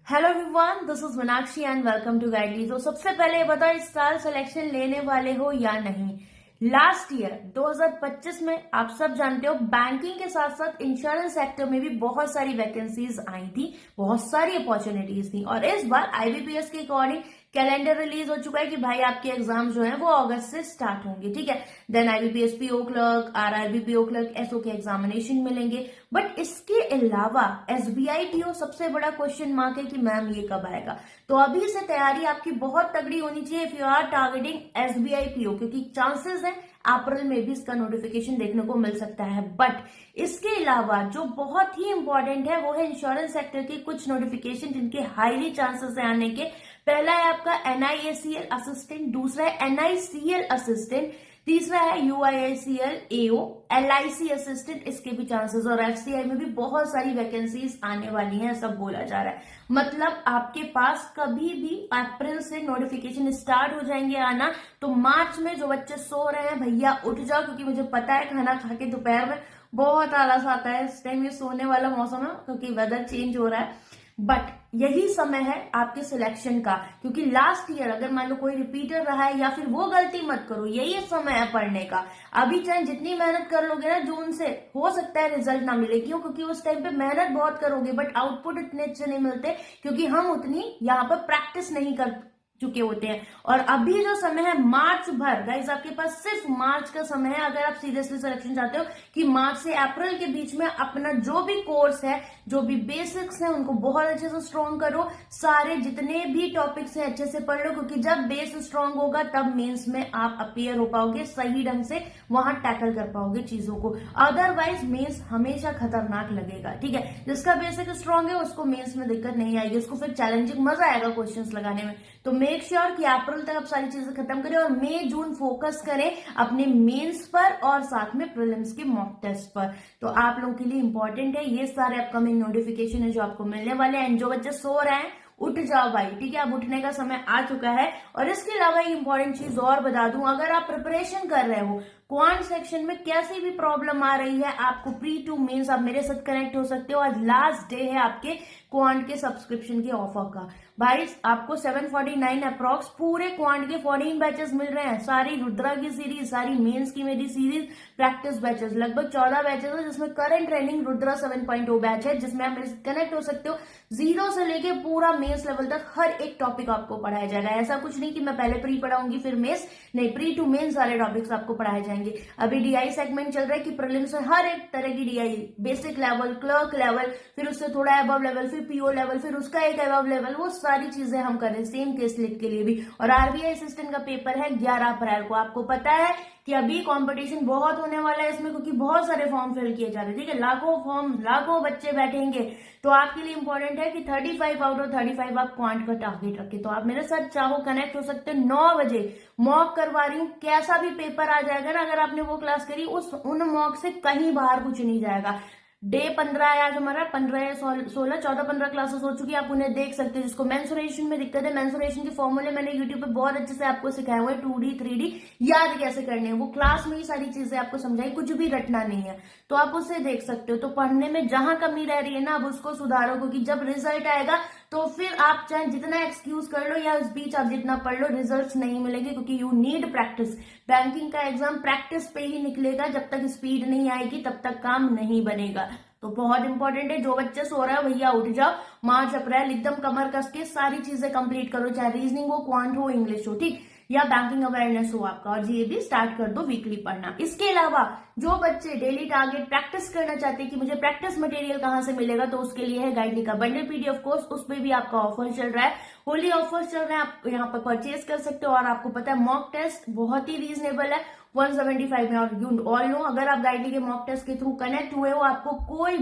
Hello everyone, this is Meenakshi and welcome to Guidely. तो सबसे पहले ये बताओ, इस साल सिलेक्शन लेने वाले हो या नहीं। लास्ट ईयर 2025 में आप सब जानते हो बैंकिंग के साथ साथ इंश्योरेंस सेक्टर में भी बहुत सारी वैकेंसीज आई थी, बहुत सारी अपॉर्चुनिटीज थी। और इस बार आईबीपीएस के अकॉर्डिंग कैलेंडर रिलीज हो चुका है कि भाई आपके एग्जाम जो है वो अगस्त से स्टार्ट होंगे, ठीक है। Then IBPS PO clerk, RRB PO clerk, SO के एग्जामिनेशन मिलेंगे। बट इसके अलावा एसबीआई पीओ सबसे बड़ा क्वेश्चन मार्क है कि मैम ये कब आएगा। तो अभी से तैयारी आपकी बहुत तगड़ी होनी चाहिए if you are targeting SBI PO, क्योंकि चांसेस है अप्रैल में भी इसका नोटिफिकेशन देखने को मिल सकता है। बट इसके अलावा जो बहुत ही इंपॉर्टेंट है वो है इंश्योरेंस सेक्टर के कुछ नोटिफिकेशन जिनके हाईली चांसेस है आने के। पहला है आपका एनआईएसीएल असिस्टेंट, दूसरा है एनआईसीएल असिस्टेंट, तीसरा है यूआईआईसीएल एओ, एलआईसी असिस्टेंट, इसके भी चांसेस। और एफसीआई में भी बहुत सारी वैकेंसीज आने वाली हैं, सब बोला जा रहा है। मतलब आपके पास कभी भी अप्रैल से नोटिफिकेशन स्टार्ट हो जाएंगे आना। तो मार्च में जो बच्चे सो रहे हैं भैया उठ जाओ, क्योंकि मुझे पता है खाना खा के दोपहर में बहुत आलस आता है। इस टाइम ये सोने वाला मौसम है क्योंकि वेदर चेंज हो रहा है। बट यही समय है आपके सिलेक्शन का, क्योंकि लास्ट ईयर अगर मान लो कोई रिपीटर रहा है या फिर वो गलती मत करो, यही समय है पढ़ने का। अभी चाहे जितनी मेहनत कर लोगे ना, जून से हो सकता है रिजल्ट ना मिले। क्यों? क्योंकि उस टाइम पे मेहनत बहुत करोगे बट आउटपुट इतने अच्छे नहीं मिलते, क्योंकि हम उतनी यहाँ पर प्रैक्टिस नहीं कर चुके होते हैं। और अभी जो समय है मार्च भर, गाइज आपके पास सिर्फ मार्च का समय है अगर आप सीरियसली सिलेक्शन चाहते हो कि मार्च से अप्रैल के बीच में अपना जो भी कोर्स है, जो भी बेसिक्स है, उनको बहुत अच्छे से स्ट्रॉन्ग करो। सारे जितने भी टॉपिक्स हैं अच्छे से पढ़ लो, क्योंकि जब बेस स्ट्रॉन्ग होगा तब मेंस में आप अपीयर हो पाओगे, सही ढंग से वहां टैकल कर पाओगे चीजों को। अदरवाइज मेंस हमेशा खतरनाक लगेगा, ठीक है। जिसका बेसिक स्ट्रॉन्ग है उसको मेंस में दिक्कत नहीं आएगी, उसको फिर चैलेंजिंग मजा आएगा क्वेश्चंस लगाने में। तो मेक श्योर कि अप्रैल तक आप सारी चीजें खत्म करें और मई जून फोकस करें अपने मेंस पर और साथ में प्रीलिम्स के मॉक टेस्ट पर। तो आप लोगों के लिए इंपॉर्टेंट है ये सारे अपकमिंग नोटिफिकेशन है जो आपको मिलने वाले हैं। जो बच्चे सो रहे हैं उठ जाओ भाई, ठीक है। अब उठने का समय आ चुका है। और इसके अलावा एक इंपॉर्टेंट चीज और बता दूं, अगर आप प्रिपरेशन कर रहे हो क्वांट सेक्शन में, कैसी भी प्रॉब्लम आ रही है आपको प्री टू मेंस, आप मेरे साथ कनेक्ट हो सकते हो। आज लास्ट डे है आपके क्वांट के सब्सक्रिप्शन के ऑफर का। भाई आपको 749 अप्रॉक्स पूरे क्वांट के 14 बैचेस मिल रहे हैं। सारी रुद्रा की सीरीज, सारी मेंस की मेरी सीरीज, प्रैक्टिस बैचेस, लगभग 14 बैचेस है, जिसमें करंट ट्रेनिंग रुद्रा 7.0 बैच है, जिसमें आप मेरे साथ कनेक्ट हो सकते हो। जीरो से लेके पूरा मेंस लेवल तक हर एक टॉपिक आपको पढ़ाया जाएगा। ऐसा कुछ नहीं कि मैं पहले प्री पढ़ाऊंगी फिर मेंस, नहीं, प्री टू मेंस सारे टॉपिक्स आपको पढ़ाए जाएंगे। अभी डीआई सेगमेंट चल रहा है कि प्रीलिम्स में हर एक तरह की DI, basic level, clerk level, फिर उससे थोड़ा अबव लेवल, फिर पीओ लेवल, फिर उसका एक अबव लेवल, वो सारी चीजें हम कर रहे हैं सेम केस लिट के लिए भी। और आरबीआई असिस्टेंट का पेपर है 11 अप्रैल को। आपको पता है कि अभी कंपटीशन बहुत होने वाला है इसमें, क्योंकि बहुत सारे फॉर्म फिल किए जा रहे हैं, ठीक है। लाखों फॉर्म, लाखों बच्चे बैठेंगे। तो आपके लिए इंपॉर्टेंट है कि 35 आउट ऑफ 35 आप क्वांट का टारगेट रखें। तो आप मेरे साथ चाहो कनेक्ट हो सकते हैं। 9 बजे मॉक करवा रही हूँ, कैसा भी पेपर आ जाएगा ना, अगर आपने वो क्लास करी उन मॉक से कहीं बाहर कुछ नहीं जाएगा। डे 15 है आज हमारा, 15 या 16, 14, 15 क्लासेस हो चुकी है, आप उन्हें देख सकते हैं। जिसको मेंसुरेशन में दिक्कत है, मेंसुरेशन के फॉर्मूले मैंने यूट्यूब पे बहुत अच्छे से आपको सिखाए हुए, 2D 3D याद कैसे करने हैं, वो क्लास में ही सारी चीजें आपको समझाई, कुछ भी रटना नहीं है। तो आप उसे देख सकते हो। तो पढ़ने में जहां कमी रह रही है ना, अब उसको सुधारो, क्योंकि जब रिजल्ट आएगा तो फिर आप चाहे जितना एक्सक्यूज कर लो या उस बीच आप जितना पढ़ लो, रिजल्ट्स नहीं मिलेंगे, क्योंकि यू नीड प्रैक्टिस। बैंकिंग का एग्जाम प्रैक्टिस पे ही निकलेगा, जब तक स्पीड नहीं आएगी तब तक काम नहीं बनेगा। तो बहुत इंपॉर्टेंट है, जो बच्चे सो रहे हो भैया उठ जाओ। मार्च अप्रैल एकदम कमर कस के सारी चीजें कंप्लीट करो, चाहे रीजनिंग हो, क्वांट हो, इंग्लिश हो, ठीक, या बैंकिंग अवेयरनेस हो आपका। और ये भी स्टार्ट कर दो वीकली पढ़ना। इसके अलावा जो बच्चे डेली टारगेट प्रैक्टिस करना चाहते हैं कि मुझे प्रैक्टिस मटेरियल कहां से मिलेगा, तो उसके लिए है गाइडली का बंडल पीडीएफ कोर्स। उसमें भी आपका ऑफर चल रहा है, होली ऑफर चल रहा है, आप यहाँ पर परचेज कर सकते हो। और आपको पता है मॉक टेस्ट बहुत ही रीजनेबल है, 175 में। और यू ऑल नो, अगर आप गाइडली के मॉक टेस्ट के थ्रू कनेक्ट हुए हो, आपको कोई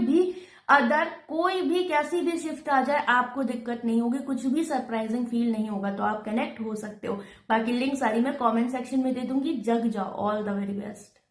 भी कैसी भी शिफ्ट आ जाए आपको दिक्कत नहीं होगी, कुछ भी सरप्राइजिंग फील नहीं होगा। तो आप कनेक्ट हो सकते हो। बाकी लिंक सारी मैं कमेंट सेक्शन में दे दूंगी। जग जाओ, ऑल द वेरी बेस्ट।